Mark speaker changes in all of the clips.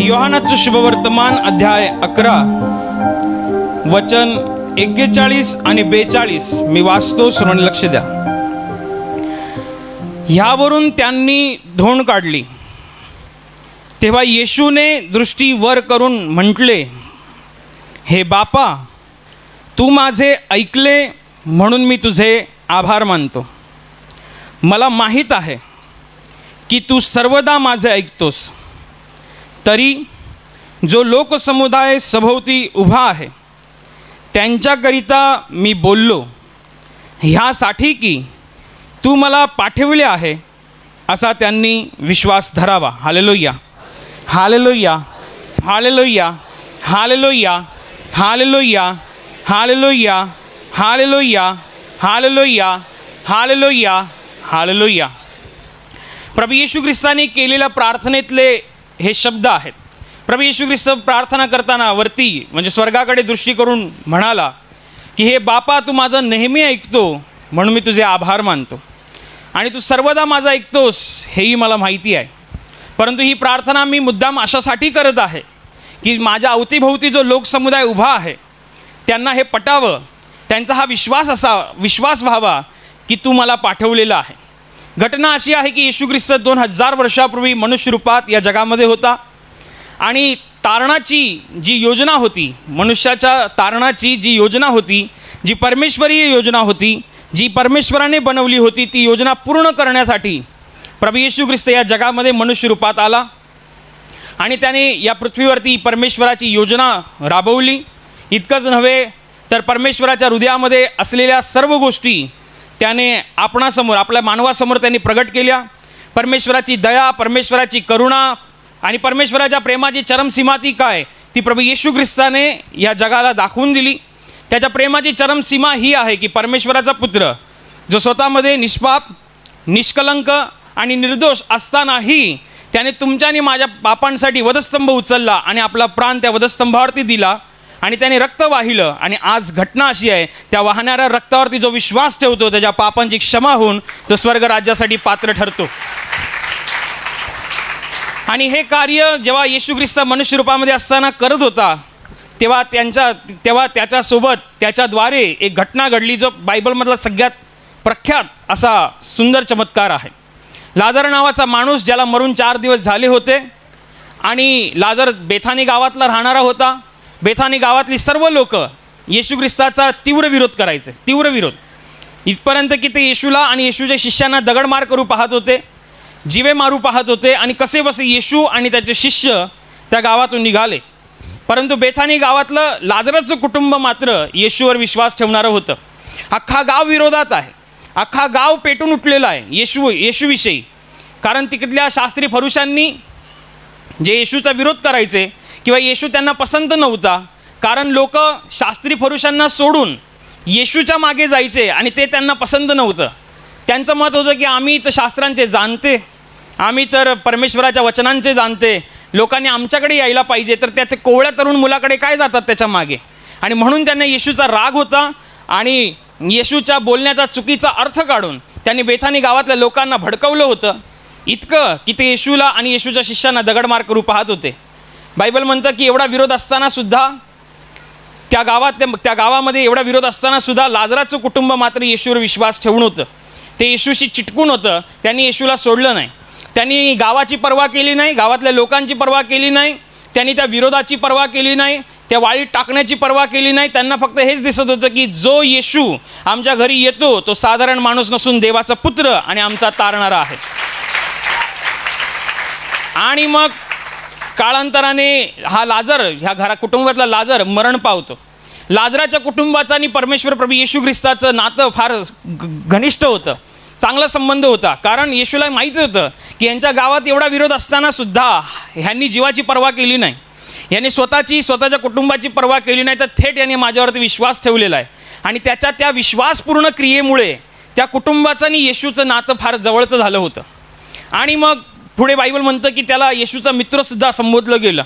Speaker 1: योहानाचं शुभवर्तमान अध्याय 11 वचन 41 आणि 42 मी वाचतो, सर्वांनी लक्ष द्या. ह्यावरून त्यांनी धोंड काढली. तेव्हा येशूने दृष्टी वर करून म्हटले, हे बापा, तू माझे ऐकले म्हणून मी तुझे आभार मानतो. मला माहीत आहे की तू सर्वदा माझे ऐकतोस. तरी जो लोकसमुदाय सभोवती उभा आहे त्यांच्याकरिता मी बोललो, ह्यासाठी की तू मला पाठविले आहे असा त्यांनी विश्वास धरावा. Hallelujah, hallelujah, hallelujah, hallelujah, hallelujah, hallelujah, hallelujah, hallelujah, hallelujah, hallelujah. प्रभू येशू ख्रिस्ताने केलेल्या प्रार्थनेतले हे शब्द आहेत. प्रभू येशू ख्रिस्त प्रार्थना करताना वरती म्हणजे स्वर्गाकडे दृष्टी करून म्हणाला की हे बापा, तू माझं नेहमी ऐकतो म्हणून मी तुझे आभार मानतो आणि तू सर्वदा माझं ऐकतोस हेही मला माहिती आहे. परंतु ही प्रार्थना मी मुद्दाम अशासाठी करत आहे की माझ्या अवतीभोवती जो लोकसमुदाय उभा आहे त्यांना हे पटावं, त्यांचा हा विश्वास व्हावा की तू मला पाठवलेला आहे. घटना अशी आहे की येशू ख्रिस्त 2000 वर्षापूर्वी मनुष्य रूपात या जगामध्ये होता आणि तारणाची जी योजना होती, मनुष्याच्या तारणाची जी योजना होती, जी परमेश्वरीय योजना होती, जी परमेश्वराने बनवली होती, ती योजना पूर्ण करण्यासाठी प्रभू येशू ख्रिस्त या जगामध्ये मनुष्य रूपात आला आणि त्याने या पृथ्वीवरती परमेश्वराची योजना राबवली. इतकंच नव्हे तर परमेश्वराच्या हृदयामध्ये असलेल्या सर्व गोष्टी त्याने आपणासमोर, आपल्या मानवासमोर त्यांनी प्रगट केल्या. परमेश्वराची दया, परमेश्वराची करुणा आणि परमेश्वराच्या प्रेमाची चरमसीमा ती काय, ती प्रभू येशू ख्रिस्ताने या जगाला दाखवून दिली. त्याच्या प्रेमाची चरमसीमा ही आहे की परमेश्वराचा पुत्र जो स्वतःमध्ये निष्पाप, निष्कलंक आणि निर्दोष असतानाही त्याने तुमच्या आणि माझ्या पापांसाठी वधस्तंभ उचलला आणि आपला प्राण त्या वधस्तंभावरती दिला आणि त्याने रक्त वाहिलं. आणि आज घटना अशी आहे, त्या वाहणाऱ्या रक्तावरती जो विश्वास ठेवतो त्याच्या पापांची क्षमा होऊन तो स्वर्ग राज्यासाठी पात्र ठरतो. आणि हे कार्य जेव्हा येशू ख्रिस्त मनुष्य रूपामध्ये असताना करत होता तेव्हा त्याच्यासोबत त्याच्याद्वारे एक घटना घडली जो बायबलमधला सगळ्यात प्रख्यात असा सुंदर चमत्कार आहे. लाजर नावाचा माणूस ज्याला मरून 4 दिवस झाले होते आणि लाजर बेथानी गावातला राहणारा होता. बेथानी गावातली सर्व लोक येशू ख्रिस्ताचा तीव्र विरोध करायचे, तीव्र विरोध, इथपर्यंत की ते येशूला आणि येशूच्या शिष्यांना दगडमार करू पाहत होते, जीवे मारू पाहत होते आणि कसे बसे येशू आणि त्याचे शिष्य त्या गावातून निघाले. परंतु बेथानी गावातलं लाजराचं कुटुंब मात्र येशूवर विश्वास ठेवणारं होतं. अख्खा गाव विरोधात आहे, अख्खा गाव पेटून उठलेला आहे येशूविषयी. कारण तिकडल्या शास्त्री फरुशांनी जे येशूचा विरोध करायचे किंवा येशू त्यांना पसंत नव्हता, कारण लोक शास्त्री फरुशांना सोडून येशूच्या मागे जायचे आणि ते त्यांना पसंत नव्हतं. त्यांचं मत होतं की आम्ही तर शास्त्रांचे जाणते, आम्ही तर परमेश्वराच्या वचनांचे जाणते, लोकांनी आमच्याकडे यायला पाहिजे, तर त्या कोवळ्या तरुण मुलाकडे काय जातात त्याच्या मागे. आणि म्हणून त्यांना येशूचा राग होता आणि येशूच्या बोलण्याचा चुकीचा अर्थ काढून त्यांनी बेथानी गावातल्या लोकांना भडकवलं होतं, इतकं की ते येशूला आणि येशूच्या शिष्यांना दगडमार करू पाहत होते. बायबल म्हणतं की एवढा विरोध असतानासुद्धा त्या गावामध्ये एवढा विरोध असतानासुद्धा लाजराचं कुटुंब मात्र येशूवर विश्वास ठेवून होतं. ते येशूशी चिटकून होतं. त्यांनी येशूला सोडलं नाही. त्यांनी गावाची पर्वा केली नाही, गावातल्या लोकांची पर्वा केली नाही, त्यांनी त्या विरोधाची पर्वा केली नाही, त्या वाळीत टाकण्याची पर्वा केली नाही. त्यांना फक्त हेच दिसत होतं की जो येशू आमच्या घरी येतो तो साधारण माणूस नसून देवाचा पुत्र आणि आमचा तारणारा आहे. आणि मग काळांतराने हा लाजर, ह्या कुटुंबातला लाजर मरण पावतो. लाजराच्या कुटुंबाचं आणि परमेश्वर प्रभू येशू ख्रिस्ताचं नातं फार घनिष्ठ होतं, चांगला संबंध होता. कारण येशूला माहिती होतं की यांच्या गावात एवढा विरोध असतानासुद्धा ह्यांनी जीवाची पर्वा केली नाही, यांनी स्वतःच्या कुटुंबाची पर्वा केली नाही, तर थेट यांनी माझ्यावरती विश्वास ठेवलेला आहे. आणि त्या विश्वासपूर्ण क्रियेमुळे त्या कुटुंबाचं आणि येशूचं नातं फार जवळचं झालं होतं. आणि मग पुढे बायबल म्हणतं की त्याला येशूचा मित्रसुद्धा संबोधलं गेलं.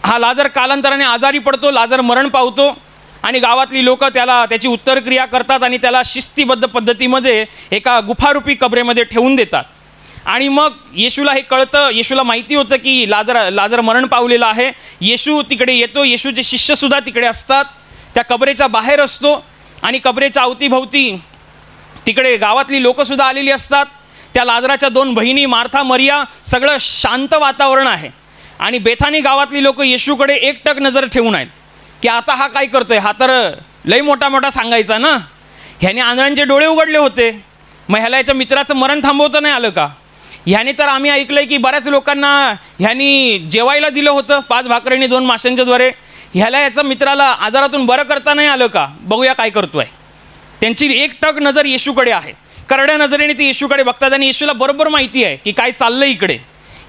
Speaker 1: हा लाजर कालांतराने आजारी पडतो, लाजर मरण पावतो आणि गावातली लोक त्याची उत्तरक्रिया करतात आणि त्याला शिस्तीबद्ध पद्धतीमध्ये एका गुफारूपी कबरेमध्ये ठेवून देतात. आणि मग येशूला हे कळतं, येशूला माहिती होतं की लाजर मरण पावलेला आहे. येशू तिकडे येतो, येशूचे शिष्यसुद्धा तिकडे असतात, त्या कबरेच्या बाहेर असतो आणि कबरेच्या अवतीभवती तिकडे गावातली लोकंसुद्धा आलेली असतात. त्या लाजराच्या 2 बहिणी मार्था मरिया, सगळं शांत वातावरण आहे. आणि बेथानी गावातली लोक येशूकडे एकटक नजर ठेवून आहेत की आता हा काय करतोय, हा तर लई मोठा सांगायचा ना, ह्याने आंधळ्यांचे डोळे उघडले होते, मग ह्याला याच्या मित्राचं मरण थांबवता नाही आलं का? ह्याने तर आम्ही ऐकलंय की बऱ्याच लोकांना ह्यानी जेवायला दिलं होतं 5 भाकरीने 2 माशांच्याद्वारे, ह्याला याच्या मित्राला आजारातून बरं करता नाही आलं का? बघूया काय करतोय. त्यांची एकटक नजर येशूकडे आहे. करड्या नजरेने ती येशूकडे बघतात आणि येशूला बरोबर माहिती आहे की काय चाललं इकडे.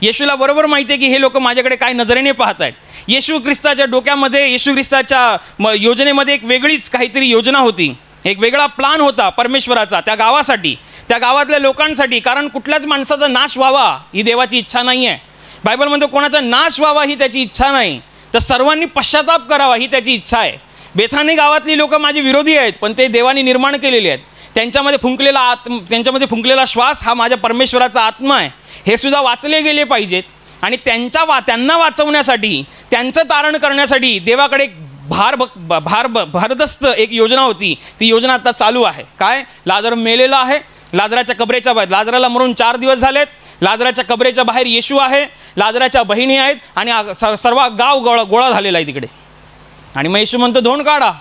Speaker 1: येशूला बरोबर माहिती आहे की हे लोक माझ्याकडे काय नजरेने पाहत आहेत. येशू ख्रिस्ताच्या डोक्यामध्ये, येशू ख्रिस्ताच्या योजनेमध्ये एक वेगळीच काहीतरी योजना होती, एक वेगळा प्लान होता परमेश्वराचा त्या गावासाठी, त्या गावातल्या लोकांसाठी. कारण कुठल्याच माणसाचा नाश व्हावा ही देवाची इच्छा नाही आहे. बायबल म्हणतो कोणाचा नाश व्हावा ही त्याची इच्छा नाही, तर सर्वांनी पश्चाताप करावा ही त्याची इच्छा आहे. बेथानी गावातली लोक माझे विरोधी आहेत, पण ते देवाने निर्माण केलेले आहेत. त्यांच्यामध्ये फुंकलेला श्वास हा माझ्या परमेश्वराचा आत्मा आहे, हे सुद्धा वाचले गेले पाहिजेत. आणि त्यांना वाचवण्यासाठी, त्यांचं तारण करण्यासाठी देवाकडे भारदस्त एक योजना होती. ती योजना आता चालू आहे. काय? लाजर मेलेला आहे, लाजराच्या कबरेच्या बाहेर, लाजराला मरून 4 दिवस झालेत, लाजराच्या कबरेच्या बाहेर येशू आहे, लाजराच्या बहिणी आहेत आणि सर्व गाव गोळा झालेला आहे तिकडे. आणि मग येशू म्हणतो धोंड काढा.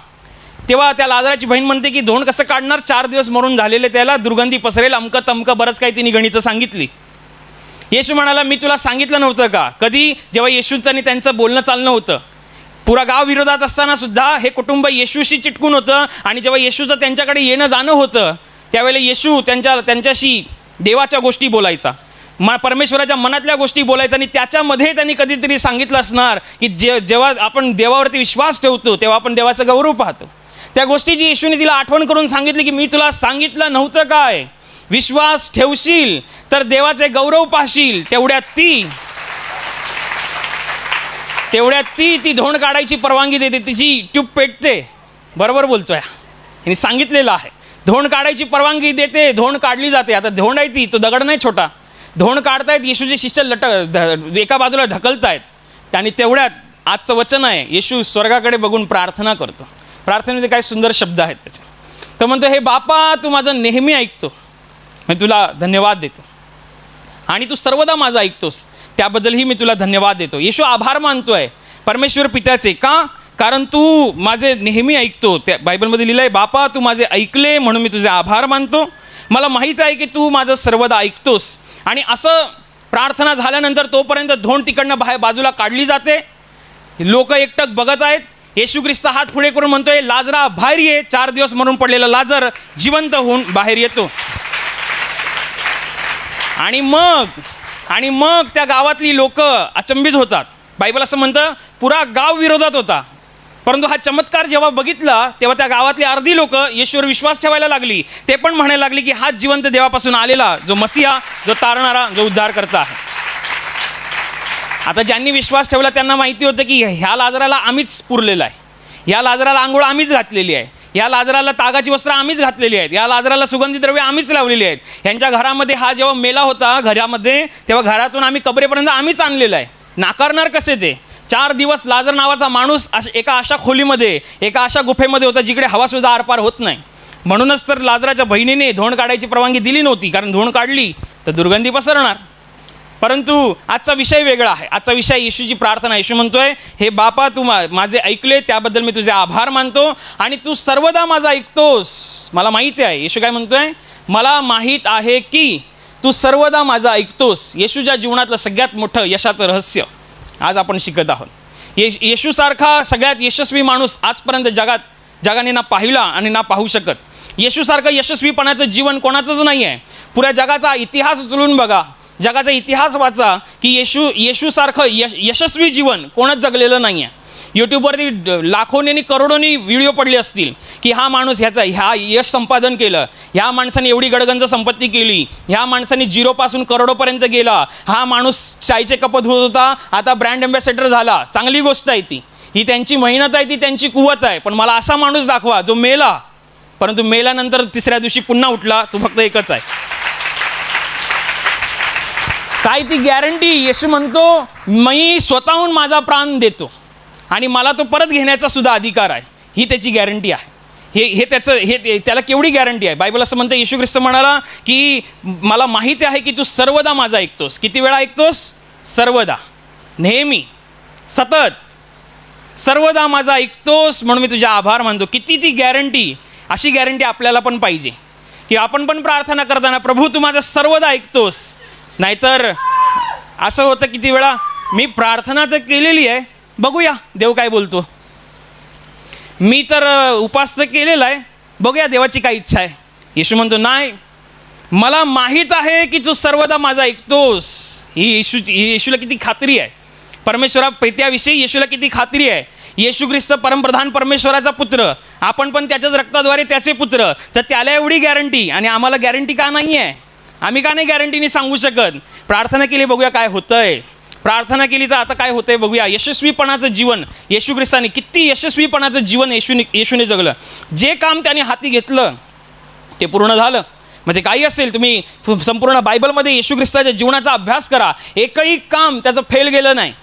Speaker 1: तेव्हा त्या लाजराची बहीण म्हणते की धोंड कसं काढणार, 4 दिवस मरून झालेले, त्याला दुर्गंधी पसरेल, अमकं तमकं बरंच काही तिने गणितं सांगितली. येशू म्हणाला मी तुला सांगितलं नव्हतं का? कधी? जेव्हा येशूचं आणि त्यांचं बोलणं चालणं होतं, पुरा गाव विरोधात असताना सुद्धा हे कुटुंब येशूशी चिटकून होतं. आणि जेव्हा येशूचं त्यांच्याकडे येणं जाणं होतं त्यावेळेला येशू त्यांच्याशी देवाच्या गोष्टी बोलायचा, परमेश्वराच्या मनातल्या गोष्टी बोलायचा. आणि त्याच्यामध्ये त्यांनी कधीतरी सांगितलं असणार की जेव्हा आपण देवावरती विश्वास ठेवतो तेव्हा आपण देवाचा गौरव पाहतो. त्या गोष्टीची येशूने तिला आठवण करून सांगितली की मी तुला सांगितलं नव्हतं काय? विश्वास ठेवशील तर देवाचे गौरव पाहशील. तेवढ्यात ती धोंड काढायची परवानगी देते, तिची ट्यूब पेटते. बरोबर बोलतोय, यांनी सांगितलेलं आहे. धोंड काढायची परवानगी देते, धोंड काढली जाते. आता धोंड आहे तो दगड नाही छोटा, धोंड काढतायत. येशूचे शिष्य एका बाजूला ढकलतायत आणि तेवढ्यात आजचं वचन आहे, येशू स्वर्गाकडे बघून प्रार्थना करतो. प्रार्थनेमध्ये काय सुंदर शब्द आहेत त्याचे. तर म्हणतो हे बापा तू माझं नेहमी ऐकतो, मी तुला धन्यवाद देतो आणि तू सर्वदा माझं ऐकतोस, त्याबद्दलही मी तुला धन्यवाद देतो. येशू आभार मानतोय परमेश्वर पित्याचे. का? कारण तू माझे नेहमी ऐकतो. त्या बायबलमध्ये लिहिलं आहे बापा तू माझे ऐकले म्हणून मी तुझे आभार मानतो. मला माहीत आहे की तू माझं सर्वदा ऐकतोस. आणि असं प्रार्थना झाल्यानंतर तोपर्यंत धोंड तिकडनं बाजूला काढली जाते. लोक एकटक बघत आहेत. येशू ख्रिस्त हात पुढे करून म्हणतोय लाजरा बाहेर ये. 4 दिवस मरून पडलेला लाजर जिवंत होऊन बाहेर येतो. आणि मग त्या गावातली लोक अचंबित होतात. बायबल असं म्हणतं पुरा गाव विरोधात होता, परंतु हा चमत्कार जेव्हा बघितला तेव्हा त्या गावातली अर्धी लोक येशूवर विश्वास ठेवायला लागली. ते पण म्हणायला लागली की हाच जिवंत देवापासून आलेला जो मसिया, जो तारणारा, जो उद्धारकर्ता आहे. आता ज्यांनी विश्वास ठेवला त्यांना माहिती होतं की ह्या लाजराला आम्हीच पुरलेला आहे, ह्या लाजराला आंघोळ आम्हीच घातलेली आहे, या लाजराला तागाची वस्त्र आम्हीच घातलेली आहेत, या लाजराला सुगंधी द्रव्य आम्हीच लावलेली आहेत. यांच्या घरामध्ये हा जेव्हा मेला होता घरामध्ये, तेव्हा घरातून आम्ही कबरेपर्यंत आम्हीच आणलेला आहे. नाकारणार कसे ते? 4 दिवस लाजर नावाचा माणूस एका अशा खोलीमध्ये, एका अशा गुफेमध्ये होता जिकडे हवासुद्धा आरपार होत नाही. म्हणूनच तर लाजराच्या बहिणीने धोंड काढायची परवानगी दिली नव्हती, कारण धोंड काढली तर दुर्गंधी पसरणार. परंतु आजचा विषय वेगळा आहे. आजचा विषय येशूची प्रार्थना. येशू म्हणतोय हे बापा तू माझे ऐकले त्याबद्दल मी तुझे आभार मानतो आणि तू सर्वदा माझं ऐकतोस. मला माहिती आहे. येशू काय म्हणतोय? मला माहीत आहे की तू सर्वदा माझं ऐकतोस. येशूच्या जीवनातलं सगळ्यात मोठं यशाचं रहस्य आज आपण शिकत आहोत. येशूसारखा सगळ्यात यशस्वी माणूस आजपर्यंत जगाने ना पाहिला आणि ना पाहू शकत. येशूसारखं यशस्वीपणाचं जीवन कोणाचंच नाही आहे. पुऱ्या जगाचा इतिहास उचलून बघा, जगाचा इतिहास वाचा की येशूसारखं यशस्वी जीवन कोणच जगलेलं नाही आहे. यूट्यूबवरती लाखोनी आणि करोडोनी व्हिडिओ पडले असतील की हा माणूस ह्या यश संपादन केलं, ह्या माणसाने एवढी गडगंज संपत्ती केली, ह्या माणसाने झिरोपासून करोडोपर्यंत गेला, हा माणूस चायचे कप धुत होता आता ब्रँड अँबॅसेडर झाला. चांगली गोष्ट आहे ती, ही त्यांची मेहनत आहे, ती त्यांची कुवत आहे. पण मला असा माणूस दाखवा जो मेला परंतु मेल्यानंतर तिसऱ्या दिवशी पुन्हा उठला. तो फक्त एकच आहे. काय ती गॅरंटी? येशू म्हणतो मी स्वतःहून माझा प्राण देतो आणि मला तो परत घेण्याचा सुद्धा अधिकार आहे. ही त्याची गॅरंटी आहे. त्याला केवढी गॅरंटी आहे? बायबल असं म्हणतं, येशू ख्रिस्त म्हणाला की मला माहिती आहे की तू सर्वदा माझा ऐकतोस. किती वेळा ऐकतोस? सर्वदा, नेहमी, सतत, सर्वदा माझा ऐकतोस म्हणून मी तुझ्या आभार मानतो. किती ती गॅरंटी! अशी गॅरंटी आपल्याला पण पाहिजे की आपण पण प्रार्थना करताना प्रभू तू माझा सर्वदा ऐकतोस. नाहीतर असं होतं किती वेळा, मी प्रार्थना तर केलेली आहे, बघूया देव काय बोलतो, मी तर उपास तर केलेला आहे, बघूया देवाची काय इच्छा आहे. येशू म्हणतो नाही, मला माहीत आहे की तू सर्वदा माझा ऐकतोस. ही येशूला किती खात्री आहे. त्याविषयी येशूला किती खात्री आहे. येशू ख्रिस्त परमप्रधान परमेश्वराचा पुत्र, आपण पण त्याच्याच रक्ताद्वारे त्याचे पुत्र, तर त्याला एवढी गॅरंटी आणि आम्हाला गॅरंटी का नाही आहे? आम्ही का नाही गॅरंटीने सांगू शकत? प्रार्थना केली, बघूया काय होतंय. प्रार्थना केली तर आता काय होतंय बघूया. यशस्वीपणाचं जीवन येशू ख्रिस्ताने, किती यशस्वीपणाचं जीवन येशूने जगलं. जे काम त्याने हाती घेतलं ते पूर्ण झालं. मग ते काही असेल, तुम्ही संपूर्ण बायबलमध्ये येशू ख्रिस्ताच्या जीवनाचा अभ्यास करा, एकही काम त्याचं फेल गेलं नाही,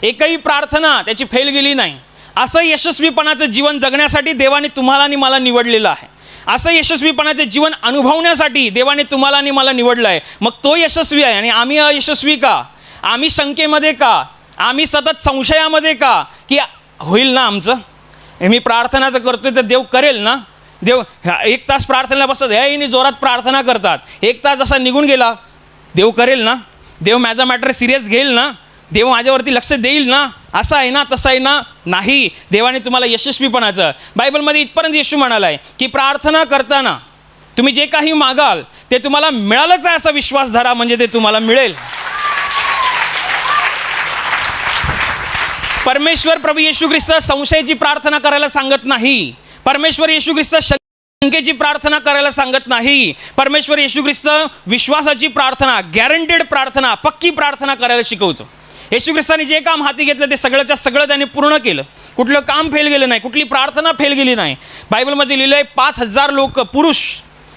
Speaker 1: एकही प्रार्थना त्याची फेल गेली नाही. असं यशस्वीपणाचं जीवन जगण्यासाठी देवाने तुम्हाला आणि मला निवडलेलं आहे. असं यशस्वीपणाचं जीवन अनुभवण्यासाठी देवाने तुम्हाला आणि मला निवडलं आहे. मग तो यशस्वी आहे आणि आम्ही अयशस्वी का? आम्ही शंकेमध्ये का? आम्ही सतत संशयामध्ये का? की होईल ना आमचं, मी प्रार्थना तर करतोय तर देव करेल ना. देव 1 तास प्रार्थनेला बसतात, ह्याने जोरात प्रार्थना करतात, 1 तास असा निघून गेला, देव करेल ना, देव माझा मॅटर सिरियस घेईल ना, देव माझ्यावरती लक्ष देईल ना, असं आहे ना, तसं आहे ना. नाही, देवाने तुम्हाला यशस्वीपणाचं, बायबलमध्ये इथपर्यंत येशू म्हणाला आहे की प्रार्थना करताना तुम्ही जे काही मागाल ते तुम्हाला मिळालंच आहे असा विश्वास धरा, म्हणजे ते तुम्हाला मिळेल. परमेश्वर प्रभू येशू ख्रिस्त संशयाची प्रार्थना करायला सांगत नाही. परमेश्वर येशू ख्रिस्त शंकेची प्रार्थना करायला सांगत नाही. परमेश्वर येशू ख्रिस्त विश्वासाची प्रार्थना, गॅरंटेड प्रार्थना, पक्की प्रार्थना करायला शिकवतो. येशू ख्रिस्ताने जे काम हाती घेतलं ते सगळंच्या सगळं त्याने पूर्ण केलं. कुठलं काम फेल गेलं नाही, कुठली प्रार्थना फेल गेली नाही. बायबलमध्ये लिहिलं आहे 5,000 लोक, पुरुष,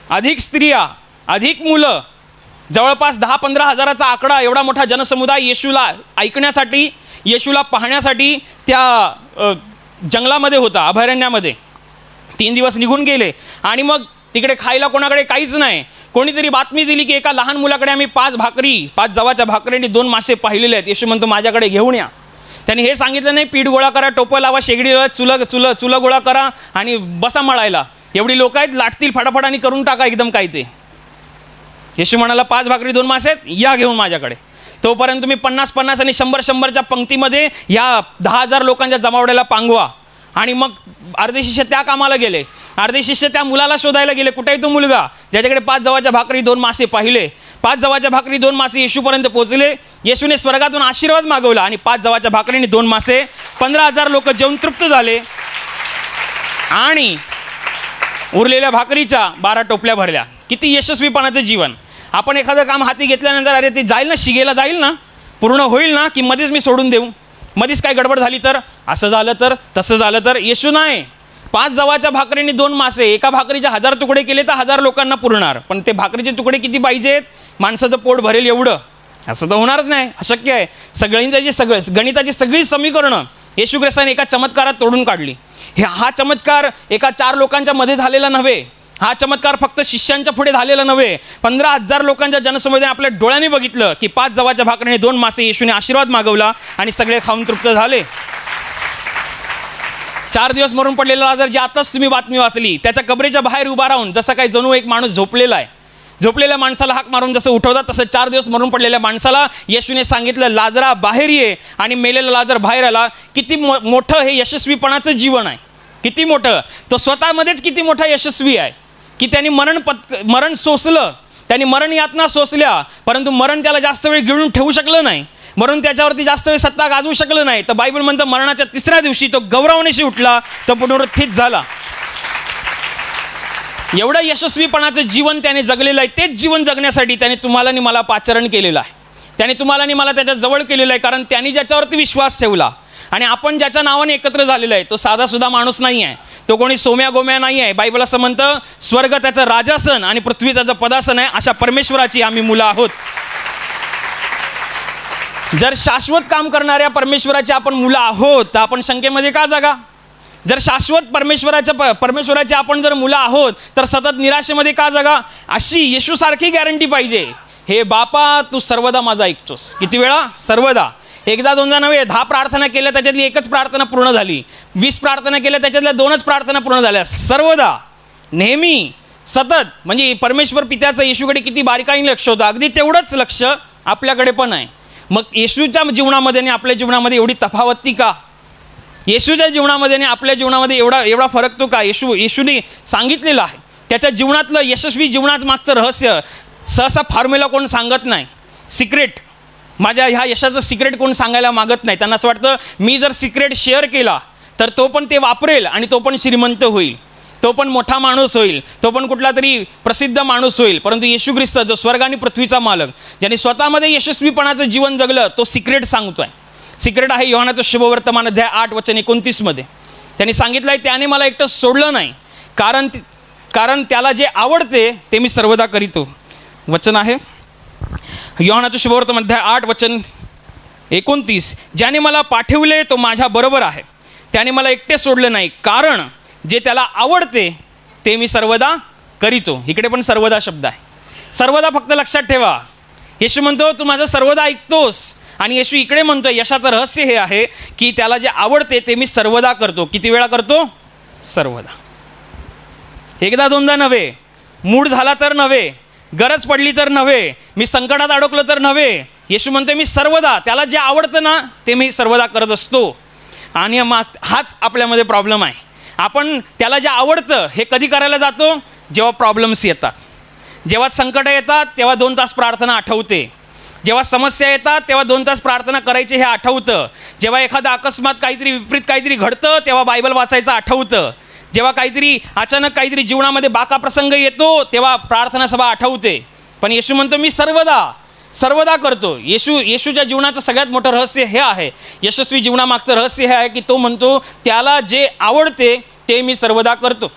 Speaker 1: अधिक स्त्रिया, अधिक मुलं, जवळपास 10-15 हजाराचा आकडा, एवढा मोठा जनसमुदाय येशूला ऐकण्यासाठी, येशूला पाहण्यासाठी त्या जंगलामध्ये होता, अभयारण्यामध्ये. 3 दिवस निघून गेले आणि मग तिकडे खायला कोणाकडे काहीच नाही. कोणीतरी बातमी दिली की एका लहान मुलाकडे आम्ही 5 जवाच्या भाकरी आणि 2 मासे पाहिलेले आहेत. येशू म्हणतो माझ्याकडे घेऊन या. त्यांनी हे सांगितलं नाही, पीठ गोळा करा, टोपं लावा, शेगडी लावा, चुला गोळा करा आणि बसा मळायला. एवढी लोक आहेत, लाटतील फटाफट आणि करून टाका एकदम काय ते. येशू म्हणाला 5 भाकरी 2 मासे आहेत, या घेऊन माझ्याकडे. तोपर्यंत तुम्ही 50-50 आणि 100-100च्या पंक्तीमध्ये या 10,000 लोकांच्या जमावड्याला पांगवा. आणि मग अर्धे शिष्य त्या कामाला गेले, अर्धे शिष्य त्या मुलाला शोधायला गेले. कुठेही तो मुलगा ज्याच्याकडे 5 जवाच्या भाकरी 2 मासे पाहिले. 5 जवाच्या भाकरी 2 मासे येशूपर्यंत पोहोचले. येशूने स्वर्गातून आशीर्वाद मागवला आणि 5 जवाच्या भाकरीने 2 मासे, 15,000 लोक जेवून तृप्त झाले आणि उरलेल्या भाकरीच्या 12 टोपल्या भरल्या. किती यशस्वीपणाचं जीवन. आपण एखादं काम हाती घेतल्यानंतर अरे ते जाईल ना, शिगेला जाईल ना, पूर्ण होईल ना, की मध्येच मी सोडून देऊ, मध्येच काय गडबड झाली तर, असं झालं तर, तसं झालं तर. येशू नाही, 5 जवाच्या भाकरीने 2 मासे, एका भाकरीचे 1000 तुकडे केले तर 1000 लोकांना पुरणार. पण ते भाकरीचे तुकडे किती पाहिजेत? माणसाचं पोट भरेल एवढं. असं तर होणारच नाही, अशक्य आहे. गणिताची सगळी समीकरणं येशू ख्रिस्ताने एका चमत्कारात तोडून काढली. हा चमत्कार एका 4 लोकांच्या मध्ये झालेला नव्हे. हा चमत्कार फक्त शिष्यांच्या पुढे झालेला नव्हे. 15,000 लोकांच्या जनसमुदायाने आपल्या डोळ्यांनी बघितलं की 5 जवाच्या भाकरीने 2 मासे येशूने आशीर्वाद मागवला आणि सगळे खाऊन तृप्त झाले. 4 दिवस मरून पडलेला लाजर, जी आताच तुम्ही बातमी वाचली, त्याच्या कबरेच्या बाहेर उभा राहून जसं काही जणू एक माणूस झोपलेला आहे, झोपलेल्या माणसाला हाक मारून जसं उठवतात तसं 4 दिवस मरून पडलेल्या माणसाला येशूने सांगितलं लाजरा बाहेर ये, आणि मेलेला लाजर बाहेर आला. किती मोठं हे यशस्वीपणाचं जीवन आहे, किती मोठं. तो स्वतःमध्येच किती मोठा यशस्वी आहे की त्यांनी मरण सोसलं, त्यांनी मरण यातना सोसल्या, परंतु मरण त्याला जास्त वेळ गिळून ठेवू शकलं नाही. म्हणून त्याच्यावरती जास्त वेळ सत्ता गाजवू शकलं नाही. तर बायबल म्हणतं मरणाच्या 3ऱ्या दिवशी तो गौरवण्याशी उठला, तो पुनरुत्थित झाला. एवढं यशस्वीपणाचं जीवन त्याने जगलेलं आहे. तेच जीवन जगण्यासाठी त्याने तुम्हाला आणि मला पाचारण केलेलं आहे. त्याने तुम्हाला आणि मला त्याच्या जवळ केलेलं आहे, कारण त्यांनी ज्याच्यावरती विश्वास ठेवला आणि आपण ज्याच्या नावाने एकत्र झालेलं आहे तो साधासुद्धा माणूस नाही आहे, तो कोणी सोम्या गोम्या नाही आहे. बायबल असं म्हणतं स्वर्ग त्याचं राजासन आणि पृथ्वी त्याचं पदासन आहे. अशा परमेश्वराची आम्ही मुलं आहोत. जर शाश्वत काम करणाऱ्या परमेश्वराची आपण मुलं आहोत तर आपण शंकेमध्ये का जागा? जर शाश्वत परमेश्वराचे आपण जर मुलं आहोत तर सतत निराशेमध्ये का जागा? अशी येशूसारखी गॅरंटी पाहिजे, हे बापा तू सर्वदा माझा ऐकतोस. किती वेळा? सर्वदा. एकदा दोनदा नव्हे, 10 प्रार्थना केल्या त्याच्यातली एकच प्रार्थना पूर्ण झाली, 20 प्रार्थना केल्या त्याच्यातल्या 2च प्रार्थना पूर्ण झाल्या. सर्वदा, नेहमी, सतत. म्हणजे परमेश्वर पित्याचं येशूकडे किती बारीकाईने लक्ष होतं, अगदी तेवढंच लक्ष आपल्याकडे पण आहे. मग येशूच्या जीवनामध्ये आणि आपल्या जीवनामध्ये एवढी तफावती का? येशूच्या जीवनामध्ये आणि आपल्या जीवनामध्ये एवढा फरक तो का? येशूने सांगितलेलं आहे. त्याच्या जीवनातलं यशस्वी जीवनाचं मागचं रहस्य सहसा फॉर्म्युला कोण सांगत नाही. सिक्रेट, माझ्या ह्या यशाचं सिक्रेट कोण सांगायला मागत नाही. त्यांना असं वाटतं मी जर सिक्रेट शेअर केला तर तो पण ते वापरेल आणि तो पण श्रीमंत होईल, तो पण मोठा माणूस होईल, तो पण कुठला तरी प्रसिद्ध माणूस होईल. परंतु येशू ख्रिस्त जो स्वर्ग आणि पृथ्वीचा मालक, ज्याने स्वतःमध्ये यशस्वीपणाचं जीवन जगलं, तो सिक्रेट सांगतोय. सिक्रेट आहे योहानाचं शुभवर्तमान अध्याय 8 वचन 29 मध्ये. त्यांनी सांगितलं आहे त्याने मला एकटं सोडलं नाही, कारण त्याला जे आवडते ते मी सर्वदा करीतो. वचन आहे योहानाचं शुभवर्तमान अध्याय 8 वचन 29. ज्याने मला पाठवले तो माझ्या बरोबर आहे, त्याने मला एकटे सोडलं नाही, कारण जे त्याला आवडते ते मी सर्वदा करीतो. इकडे पण सर्वदा शब्द आहे. सर्वदा फक्त लक्षात ठेवा. येशू म्हणतो तू माझं सर्वदा ऐकतोस, आणि येशू इकडे म्हणतोय यशाचं रहस्य हे आहे की त्याला जे आवडते ते मी सर्वदा करतो. किती वेळा करतो? सर्वदा. एकदा दोनदा नव्हे, मूड झाला तर नव्हे, गरज पडली तर नव्हे, मी संकटात अडकलो तर नव्हे. येशू म्हणतोय मी सर्वदा, त्याला जे आवडतं ना ते मी सर्वदा करत असतो. आणि हाच आपल्यामध्ये प्रॉब्लेम आहे. आपण त्याला जे आवडतं हे कधी करायला जातो? जेव्हा प्रॉब्लेम्स येतात, जेव्हा संकट येतात तेव्हा 2 तास प्रार्थना आठवते, जेव्हा समस्या येतात तेव्हा 2 तास प्रार्थना करायचे हे आठवतं, जेव्हा एखादं अकस्मात काहीतरी विपरीत काहीतरी घडतं तेव्हा बायबल वाचायचं आठवतं, जेव्हा काहीतरी अचानक काहीतरी जीवनामध्ये बाका प्रसंग येतो तेव्हा प्रार्थना सभा आठवते. पण येशू म्हणतो मी सर्वदा करतो. येशूच्या जीवनाचं सगळ्यात मोठं रहस्य हे आहे, यशस्वी जीवनामागचं रहस्य हे आहे की तो म्हणतो त्याला जे आवडते ते मी सर्वदा करतो.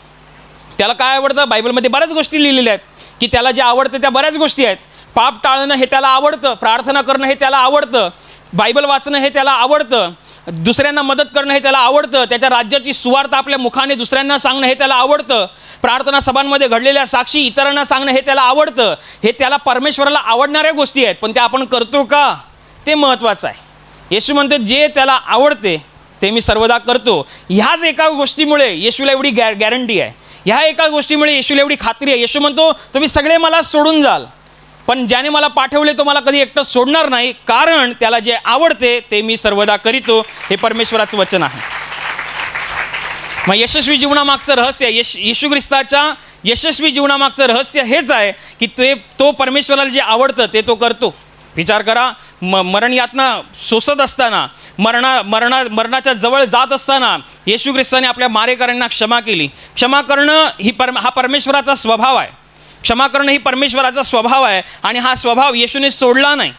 Speaker 1: त्याला काय आवडतं? बायबलमध्ये बऱ्याच गोष्टी लिहिलेल्या आहेत की त्याला जे आवडतं त्या बऱ्याच गोष्टी आहेत. पाप टाळणं हे त्याला आवडतं, प्रार्थना करणं हे त्याला आवडतं, बायबल वाचणं हे त्याला आवडतं, दुसऱ्यांना मदत करणं हे त्याला आवडतं, त्याच्या राज्याची सुवार्ता आपल्या मुखाने दुसऱ्यांना सांगणं हे त्याला आवडतं, प्रार्थना सभांमध्ये घडलेल्या साक्षी इतरांना सांगणं हे त्याला आवडतं. हे त्याला परमेश्वराला आवडणाऱ्या गोष्टी आहेत, पण त्या आपण करतो का ते महत्त्वाचं आहे. येशू म्हणतो जे त्याला आवडते ते मी सर्वदा करतो. ह्याच एका गोष्टीमुळे येशूला एवढी गॅरंटी आहे, ह्या एका गोष्टीमुळे येशूला एवढी खात्री आहे. येशू म्हणतो तुम्ही सगळे मला सोडून जाल, पण ज्याने मला पाठवले तो मला कधी एकटं सोडणार नाही, कारण त्याला जे आवडते ते मी सर्वदा करीतो. हे परमेश्वराचं वचन आहे. मग यशस्वी जीवनामागचं रहस्य, येशू ख्रिस्ताच्या यशस्वी जीवनामागचं रहस्य हेच आहे की तो परमेश्वराला जे आवडतं ते तो करतो. विचार करा, मरण यातना सोसत असताना, मरणाच्या जवळ जात असताना येशू ख्रिस्ताने आपल्या मारेकऱ्यांना क्षमा केली. क्षमा करणं हा परमेश्वराचा स्वभाव आहे. क्षमा करणं ही परमेश्वराचा स्वभाव आहे. आणि हा स्वभाव येशूने सोडला नाही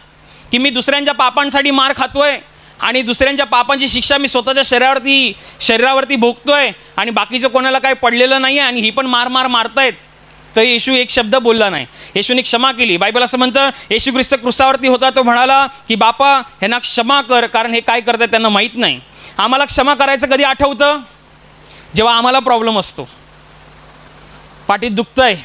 Speaker 1: की मी दुसऱ्यांच्या पापांसाठी मार खातोय आणि दुसऱ्यांच्या पापांची शिक्षा मी स्वतःच्या शरीरावरती भोगतोय आणि बाकीचं कोणाला काही पडलेलं नाही आहे आणि ही पण मारतायत. तर येशू एक शब्द बोलला नाही, येशूने क्षमा केली. बायबल असं म्हणतं येशू ख्रिस्त क्रुसावरती होता तो म्हणाला की बापा ह्यांना क्षमा कर, कारण हे काय करतात त्यांना माहीत नाही. आम्हाला क्षमा करायचं कधी आठवतं? जेव्हा आम्हाला प्रॉब्लेम असतो, पाठीत दुखतंय,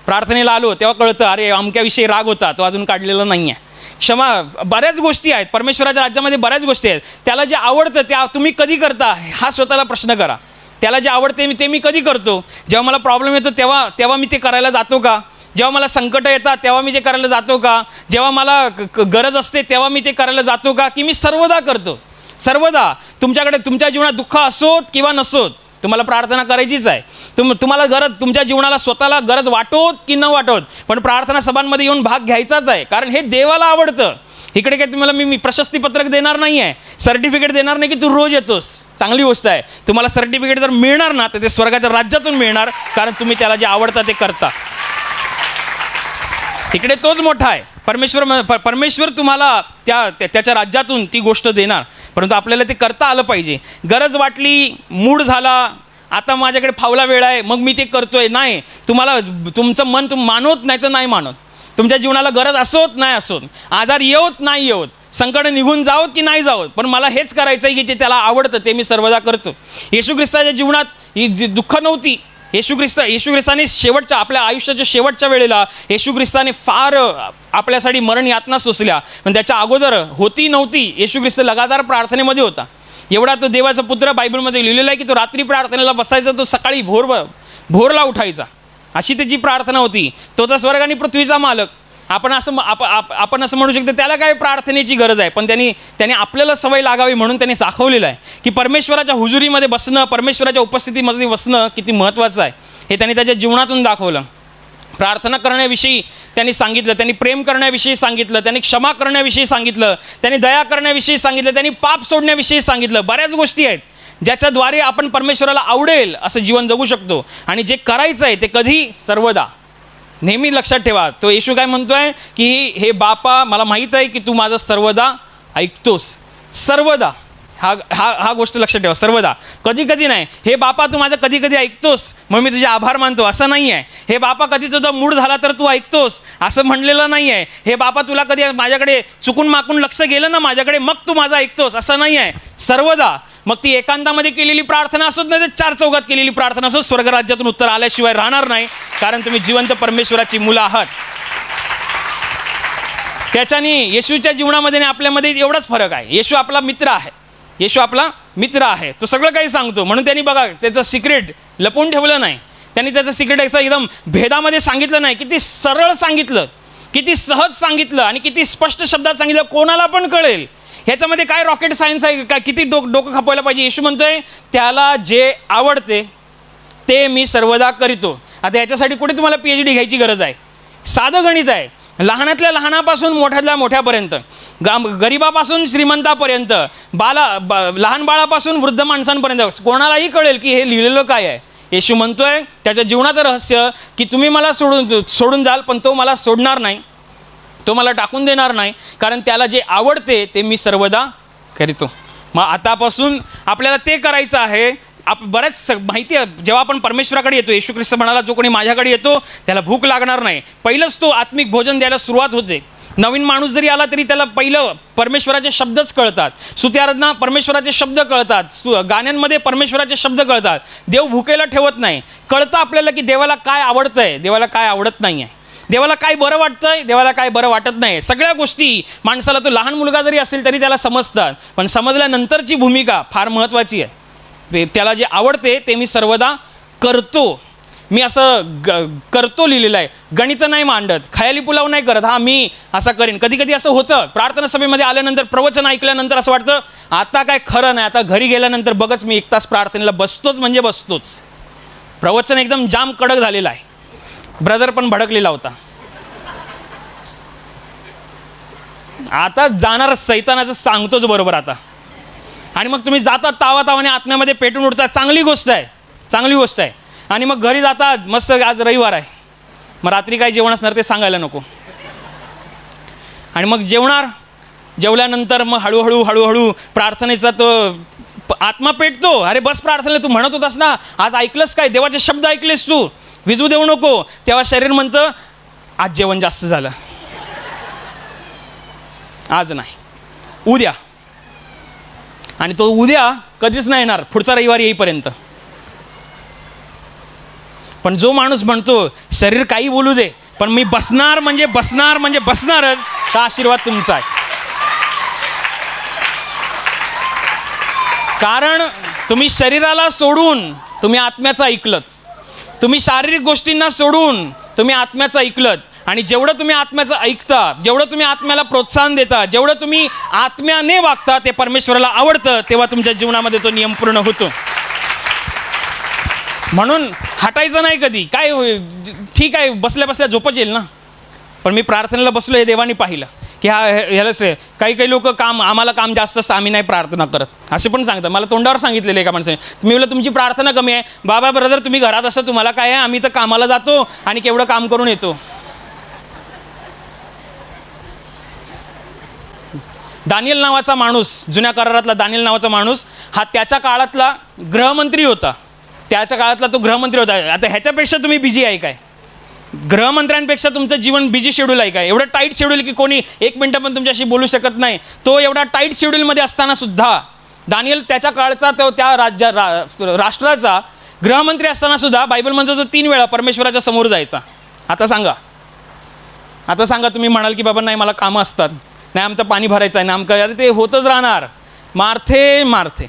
Speaker 1: प्रार्थनेला आलो तेव्हा कळतं अरे अमक्याविषयी राग होता, तो अजून काढलेला नाही आहे. क्षमा, बऱ्याच गोष्टी आहेत परमेश्वराच्या राज्यामध्ये, बऱ्याच गोष्टी आहेत. त्याला जे आवडतं त्या तुम्ही कधी करता हा स्वतःला प्रश्न करा. त्याला जे आवडते ते मी कधी करतो? जेव्हा मला प्रॉब्लेम येतो तेव्हा मी ते करायला जातो का? जेव्हा मला संकट येतात तेव्हा मी ते करायला जातो का? जेव्हा मला गरज असते तेव्हा मी ते करायला जातो का? की मी सर्वदा करतो? सर्वदा. तुमच्याकडे तुमच्या जीवनात दुःख असोत किंवा नसोत तुम्हाला प्रार्थना करायचीच आहे. तुम्हाला गरज, तुमच्या जीवनाला स्वतःला गरज वाटोत की न वाटोत, पण प्रार्थना सभांमध्ये येऊन भाग घ्यायचाच आहे, कारण हे देवाला आवडतं. इकडे काय तुम्हाला मी प्रशस्तीपत्रक देणार नाही आहे, सर्टिफिकेट देणार नाही की तू रोज येतोस, चांगली गोष्ट आहे. तुम्हाला सर्टिफिकेट जर मिळणार ना तर ते स्वर्गाच्या राज्यातून मिळणार, कारण तुम्ही त्याला जे आवडतं ते करता. इकडे तोच मोठा आहे. परमेश्वर तुम्हाला त्याच्या राज्यातून ती गोष्ट देणार, परंतु आपल्याला ते करता आलं पाहिजे. गरज वाटली, मूड झाला, आता माझ्याकडे फावला वेळ आहे मग मी ते करतोय, नाही. तुम्हाला तुमचं मन मानवत नाही तर नाही मानत. तुमच्या जीवनाला गरज असोत नाही असोत, आजार येवत नाही येवत, संकट निघून जावत की नाही जावत, पण मला हेच करायचं आहे की जे त्याला आवडतं ते मी सर्वदा करतो. येशू ख्रिस्ताच्या जीवनात ही जी दुःख नव्हती. येशू ख्रिस्ताने शेवटच्या आपल्या आयुष्याच्या शेवटच्या वेळेला येशू ख्रिस्ताने फार आपल्यासाठी मरण यातना सोसल्या, पण त्याच्या अगोदर होती नव्हती येशू ख्रिस्त लगातार प्रार्थनेमध्ये होता. एवढा तो देवाचा पुत्र बायबलमध्ये लिहिलेला आहे की तो रात्री प्रार्थनेला बसायचा, तो सकाळी भोरला उठायचा, अशी त्याची प्रार्थना होती. तो तर स्वर्ग आणि पृथ्वीचा मालक. आपण असं म्हणू शकतो त्याला काय प्रार्थनेची गरज आहे, पण त्याने आपल्याला सवय लागावी म्हणून त्याने दाखवलेलं आहे की परमेश्वराच्या हुजुरीमध्ये बसणं, परमेश्वराच्या उपस्थितीमध्ये बसणं किती महत्त्वाचं आहे हे त्याने त्याच्या जीवनातून दाखवलं. प्रार्थना करण्याविषयी त्यांनी सांगितलं, त्यांनी प्रेम करण्याविषयी सांगितलं, त्यांनी क्षमा करण्याविषयी सांगितलं, त्यांनी दया करण्याविषयी सांगितलं, त्यांनी पाप सोडण्याविषयी सांगितलं. बऱ्याच गोष्टी आहेत ज्याच्याद्वारे आपण परमेश्वराला आवडेल असं जीवन जगू शकतो. आणि जे करायचं आहे ते कधी, सर्वदा. नेहमी लक्षात ठेवा, तो येशू काय म्हणतोय की हे बापा, मला माहीत आहे की तू माझं सर्वदा ऐकतोस. सर्वदा हा गोष्ट लक्षात ठेवा, सर्वदा. कधी कधी नाही. हे बापा तू माझं कधी कधी ऐकतोस म्हणून मी तुझे आभार मानतो असं नाही आहे. हे बापा कधी तुझा मूड झाला तर तू ऐकतोस असं म्हणलेलं नाही आहे. हे बापा तुला कधी माझ्याकडे चुकून माकून लक्ष गेलं ना माझ्याकडे मग तू माझं ऐकतोस असं नाही आहे. सर्वदा. मग ती एकांतामध्ये केलेली प्रार्थना असोत नाही तर चार चौघात केलेली प्रार्थना असो, स्वर्गराज्यातून उत्तर आल्याशिवाय राहणार नाही, कारण तुम्ही जिवंत परमेश्वराची मुलं आहात. त्याच्याने येशूच्या जीवनामध्ये आणि आपल्यामध्ये एवढाच फरक आहे. येशू आपला मित्र आहे. येशू आपला मित्र आहे, तो सगळं काही सांगतो. म्हणून त्यांनी बघा त्याचं सिक्रेट लपवून ठेवलं नाही. त्यांनी त्याचं सिक्रेट असं एकदम भेदामध्ये सांगितलं नाही. किती सरळ सांगितलं, किती सहज सांगितलं आणि किती स्पष्ट शब्दात सांगितलं, कोणाला पण कळेल. ह्याच्यामध्ये काय रॉकेट सायन्स आहे का, किती डोकं खपवायला पाहिजे. येशू म्हणतोय त्याला जे आवडते ते मी सर्वदा करीतो. आता याच्यासाठी कुठे तुम्हाला PhD घ्यायची गरज आहे. साधं गणित आहे. लहानातल्या लहानापासून मोठ्यातल्या मोठ्यापर्यंत, गरीबापासून श्रीमंतापर्यंत, लहान बाळापासून वृद्ध माणसांपर्यंत कोणालाही कळेल की हे लिहिलेलं काय आहे. येशू म्हणतोय त्याच्या जीवनाचं रहस्य की तुम्ही मला सोडून जाल पण तो मला सोडणार नाही, तो मला टाकून देणार नाही, कारण त्याला जे आवडते ते मी सर्वदा करीतो. मग आतापासून आपल्याला ते करायचं आहे. बऱ्याच माहिती आहे, जेव्हा आपण परमेश्वराकडे येतो, येशू ख्रिस्त म्हणाला जो कोणी माझ्याकडे येतो त्याला भूक लागणार नाही. पहिलंच तो आत्मिक भोजन द्यायला सुरुवात होते. नवीन माणूस जरी आला तरी त्याला पहिलं परमेश्वराचे शब्दच कळतात. स्तुत्याराधना परमेश्वराचे शब्द कळतात, गाण्यांमध्ये परमेश्वराचे शब्द कळतात. देव भुकेला ठेवत नाही. कळतं आपल्याला की देवाला काय आवडतंय, देवाला काय आवडत नाही आहे, देवाला काय बरं वाटतंय, देवाला काय बरं वाटत नाही. सगळ्या गोष्टी माणसाला, तो लहान मुलगा जरी असेल तरी त्याला समजतात, पण समजल्यानंतरची भूमिका फार महत्त्वाची आहे. त्याला जे आवडते ते मी सर्वदा करतो. मी असं करतो लिहिलेलं आहे. गणित नाही मांडत, खयाली पुलाव नाही करत, हा मी असं करीन. कधी कधी असं होतं, प्रार्थना सभेमध्ये आल्यानंतर, प्रवचन ऐकल्यानंतर असं वाटतं आता काय खरं नाही, आता घरी गेल्यानंतर बघच मी 1 तास प्रार्थनेला बसतोच म्हणजे बसतोच. प्रवचन एकदम जाम कडक झालेलं आहे. ब्रदर पण भडकलेला होता. आता जाणार सैतानाचं सांगतोच बरोबर आता. आणि मग तुम्ही जातात तावातावाने आत्म्यामध्ये पेटून उठतात. चांगली गोष्ट आहे, चांगली गोष्ट आहे. आणि मग घरी जातात, मस्त आज रविवार आहे, मग रात्री काय जेवण असणार ते सांगायला नको. आणि मग जेवल्यानंतर मग हळूहळू प्रार्थनेचा तो आत्मा पेटतो. अरे बस प्रार्थनेला, तू म्हणत होतास ना, आज ऐकलंस काय, देवाचे शब्द ऐकलेस तू, विजू देऊ नको. तेव्हा शरीर म्हणतं आज जेवण जास्त झालं, आज नाही, उद्या. आणि तो उद्या कधीच नाही येणार, पुढचा रविवार येईपर्यंत. पण जो माणूस म्हणतो शरीर काही बोलू दे पण मी बसणार म्हणजे बसणारच, हा आशीर्वाद तुमचा आहे. कारण तुम्ही शरीराला सोडून तुम्ही आत्म्याचं ऐकलत, तुम्ही शारीरिक गोष्टींना सोडून तुम्ही आत्म्याचं ऐकलत. आणि जेवढं तुम्ही आत्म्याचं ऐकता, जेवढं तुम्ही आत्म्याला प्रोत्साहन देता, जेवढं तुम्ही आत्म्याने वागता, ते परमेश्वराला आवडतं, तेव्हा तुमच्या जीवनामध्ये तो नियम पूर्ण होतो. म्हणून हटायचं नाही कधी. काय ठीक आहे, बसल्या बसल्या झोपच येईल ना, पण मी प्रार्थनेला बसलो हे देवाने पाहिलं की ह्याला श्रेय. काही काही लोक आम्हाला काम जास्त असतं, आम्ही नाही प्रार्थना करत असे पण सांगतात. मला तोंडावर सांगितलेलं एका माणसाने. तुम्ही बोललं तुमची प्रार्थना कमी आहे. बाबा ब्रदर तुम्ही घरात असता, तुम्हाला काय आहे, आम्ही तर कामाला जातो आणि केवढं काम करून येतो. दानियल नावाचा माणूस, जुन्या करारातला दानियल नावाचा माणूस हा त्याच्या काळातला गृहमंत्री होता. त्याच्या काळातला तो गृहमंत्री होता. आता ह्याच्यापेक्षा तुम्ही बिझी आहे काय? गृहमंत्र्यांपेक्षा तुमचं जीवन बिझी शेड्यूल आहे काय? एवढं टाईट शेड्यूल की कोणी एक मिनटं पण तुमच्याशी बोलू शकत नाही. तो एवढा टाईट शेड्यूलमध्ये असताना सुद्धा दानियल त्याच्या काळचा तो त्या राष्ट्राचा गृहमंत्री असताना सुद्धा बायबल म्हणतो तो 3 वेळा परमेश्वराच्या समोर जायचा. आता सांगा तुम्ही म्हणाल की बाबा नाही मला कामं असतात, नाही आमचं पाणी भरायचं आहे, नामकं. अरे ते होतच राहणार. मार्थे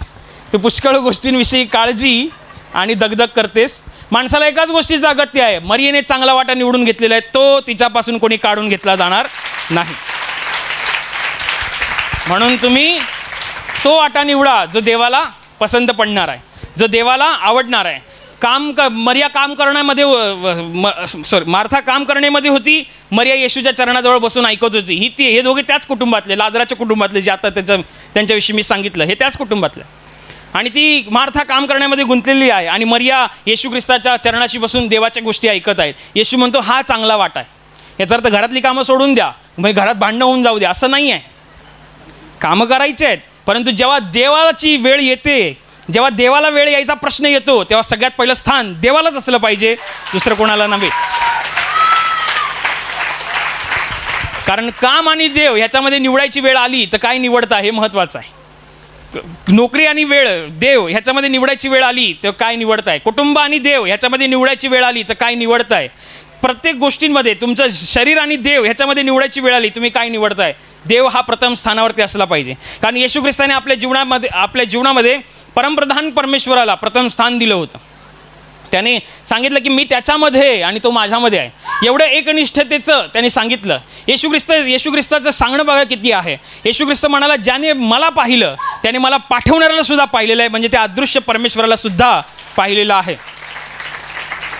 Speaker 1: तू पुष्कळ गोष्टींविषयी काळजी आणि दगदग करतेस. माणसाला एकाच गोष्टीचं अगत्य आहे, मरियेने चांगला वाटा निवडून घेतलेला आहे, तो तिच्यापासून कोणी काढून घेतला जाणार नाही. म्हणून तुम्ही तो वाटा निवडा जो देवाला पसंत पडणार आहे, जो देवाला आवडणार आहे. मार्था काम करण्यामध्ये होती, मरिया येशूच्या चरणाजवळ बसून ऐकत होती. हे दोघे त्याच कुटुंबातले, लाजराच्या कुटुंबातले, जे आता त्यांच्याविषयी मी सांगितलं हे त्याच कुटुंबातले. आणि ती मार्था काम करण्यामध्ये गुंतलेली आहे आणि मरिया येशू ख्रिस्ताच्या चरणाशी बसून देवाच्या गोष्टी ऐकत आहेत. येशू म्हणतो हा चांगला वाटा आहे. याचा अर्थ घरातली कामं सोडून द्या, मग घरात भांडणं होऊन जाऊ द्या असं नाही आहे. कामं करायचे आहेत, परंतु जेव्हा देवाची वेळ येते, जेव्हा देवाला वेळ यायचा प्रश्न येतो, तेव्हा सगळ्यात पहिलं स्थान देवालाच असलं पाहिजे, दुसरं कोणाला नव्हे. कारण काम आणि देव ह्याच्यामध्ये निवडायची वेळ आली तर काय निवडता हे महत्त्वाचं आहे. नोकरी आणि वेळ, देव ह्याच्यामध्ये निवडायची वेळ आली तर काय निवडताय. कुटुंब आणि देव ह्याच्यामध्ये निवडायची वेळ आली तर काय निवडताय. प्रत्येक गोष्टींमध्ये तुमचं शरीर आणि देव ह्याच्यामध्ये निवडायची वेळ आली तुम्ही काय निवडताय. देव हा प्रथम स्थानावरती असला पाहिजे. कारण येशू ख्रिस्ताने आपल्या जीवनामध्ये परमप्रधान परमेश्वराला प्रथम स्थान दिलं होतं. त्याने सांगितलं की मी त्याच्यामध्ये आणि तो माझ्यामध्ये आहे. एवढं एकनिष्ठतेचं त्याने सांगितलं. येशू ख्रिस्ताचं सांगणं बघा किती आहे. येशू ख्रिस्त म्हणाला ज्याने मला पाहिलं त्याने मला पाठवणाऱ्याला सुद्धा पाहिलेलं आहे, म्हणजे त्या अदृश्य परमेश्वराला सुद्धा पाहिलेलं आहे.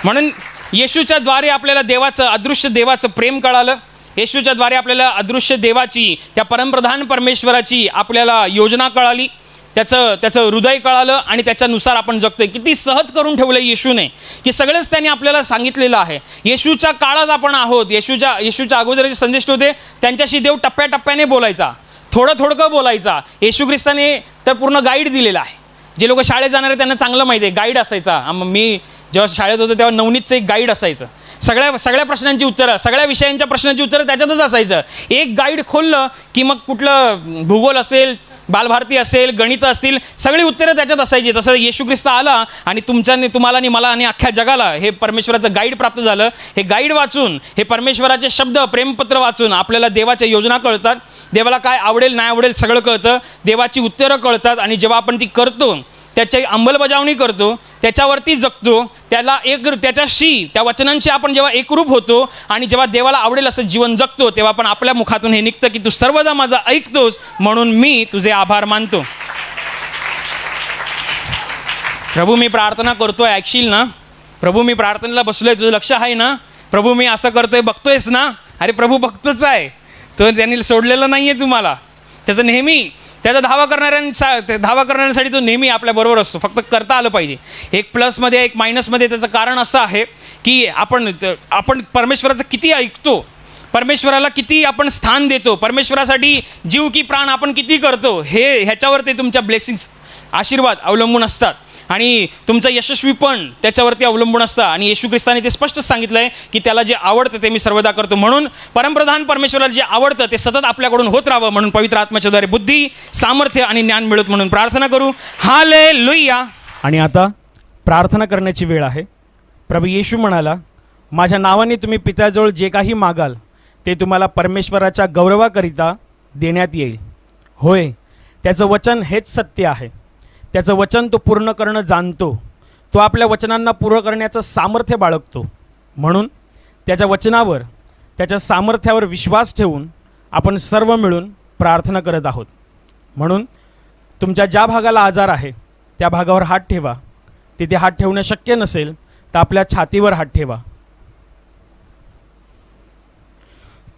Speaker 1: म्हणून येशूच्या द्वारे आपल्याला अदृश्य देवाचं प्रेम कळालं. येशूच्या द्वारे आपल्याला अदृश्य देवाची, त्या परमप्रधान परमेश्वराची आपल्याला योजना कळाली, त्याचं हृदय कळालं आणि त्याच्यानुसार आपण जगतोय. किती सहज करून ठेवलं येशूने की सगळंच त्यांनी आपल्याला सांगितलेलं आहे. येशूच्या काळात आपण आहोत. येशूच्या अगोदरचे संदेश होते, त्यांच्याशी देव टप्प्याटप्प्याने बोलायचा, थोडं बोलायचा. येशू ख्रिस्ताने तर पूर्ण गाईड दिलेला आहे. जे लोक शाळेत जाणारे त्यांना चांगलं माहिती आहे, गाईड असायचा. मी जेव्हा शाळेत होतो तेव्हा नवनीतचं एक गाईड असायचं. सगळ्या प्रश्नांची उत्तरं, सगळ्या विषयांच्या प्रश्नांची उत्तरं त्याच्यातच असायचं. एक गाईड खोललं की मग कुठलं भूगोल असेल, बालभारती असेल, गणित असतील, सगळी उत्तरं त्याच्यात असायची. तसं येशू ख्रिस्त आला आणि तुम्हाला आणि मला आणि अख्ख्या जगाला हे परमेश्वराचं गाईड प्राप्त झालं. हे गाईड वाचून, हे परमेश्वराचे शब्द, प्रेमपत्र वाचून आपल्याला देवाच्या योजना कळतात. देवाला काय आवडेल नाही आवडेल सगळं कळतं. देवाची उत्तरं कळतात आणि जेव्हा आपण ती करतो, त्याची अंमलबजावणी करतो, त्याच्यावरती जगतो, त्या वचनांशी आपण जेव्हा एकरूप होतो आणि जेव्हा देवाला आवडेल असं जीवन जगतो, तेव्हा आपण आपल्या मुखातून हे निघतं की तू सर्वदा माझा ऐकतोस म्हणून मी तुझे आभार मानतो. प्रभू मी प्रार्थना करतोय, ऐकशील ना. प्रभू मी प्रार्थनेला बसलोय, तुझं लक्ष आहे ना. प्रभू मी असं करतोय, बघतोयस ना. अरे प्रभू बघतोच आहे, तो त्यांनी सोडलेलं नाही आहे तुम्हाला. त्याचा धावा करणाऱ्यांसाठी तो नेहमी आपल्याबरोबर असतो. फक्त करता आलं पाहिजे. एक प्लसमध्ये एक मायनसमध्ये. त्याचं कारण असं आहे की आपण परमेश्वराचं किती ऐकतो, परमेश्वराला किती आपण स्थान देतो, परमेश्वरासाठी जीव की प्राण आपण किती करतो, ह्याच्यावर ते तुमच्या ब्लेसिंग्स, आशीर्वाद अवलंबून असतात आणि तुमचं यशस्वी पण त्याच्यावरती अवलंबून असतं. आणि येशू ख्रिस्ताने ते स्पष्ट सांगितलं आहे की त्याला जे आवडतं ते मी सर्वदा करतो. म्हणून परमप्रधान परमेश्वराला जे आवडतं ते सतत आपल्याकडून होत राहावं म्हणून पवित्र आत्म्याच्या द्वारे बुद्धी, सामर्थ्य आणि ज्ञान मिळत म्हणून प्रार्थना करू. हालेलुया. आणि आता प्रार्थना करण्याची वेळ आहे. प्रभू येशू म्हणाला, माझ्या नावाने तुम्ही पित्याजवळ जे काही मागाल ते तुम्हाला परमेश्वराच्या गौरवाकरिता देण्यात येईल. होय, त्याचं वचन हेच सत्य आहे. त्याचं वचन तो पूर्ण करणं जाणतो. तो आपल्या वचनांना पूर्ण करण्याचं सामर्थ्य बाळगतो. म्हणून त्याच्या वचनावर, त्याच्या सामर्थ्यावर विश्वास ठेवून आपण सर्व मिळून प्रार्थना करत आहोत. म्हणून तुमच्या ज्या भागाला आजार आहे त्या भागावर हात ठेवा. तिथे हात ठेवणं शक्य नसेल तर आपल्या छातीवर हात ठेवा.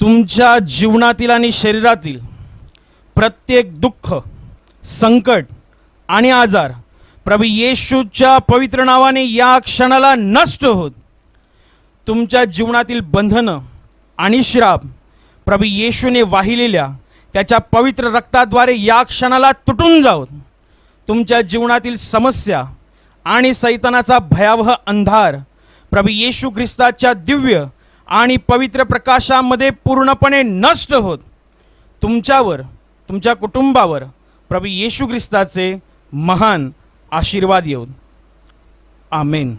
Speaker 1: तुमच्या जीवनातील आणि शरीरातील प्रत्येक दुःख, संकट आणि आजार प्रभू येशूच्या पवित्र नावाने या क्षणाला नष्ट होत, तुमच्या जीवनातील बंधनं आणि श्राप प्रभू येशूने वाहिलेल्या त्याच्या पवित्र रक्ताद्वारे या क्षणाला तुटून जावत, तुमच्या जीवनातील समस्या आणि सैतानाचा भयावह अंधार प्रभू येशू ख्रिस्ताच्या दिव्य आणि पवित्र प्रकाशामध्ये पूर्णपणे नष्ट होत, तुमच्यावर, तुमच्या कुटुंबावर प्रभू येशू ख्रिस्ताचे महान आशीर्वाद येऊत. आमेन.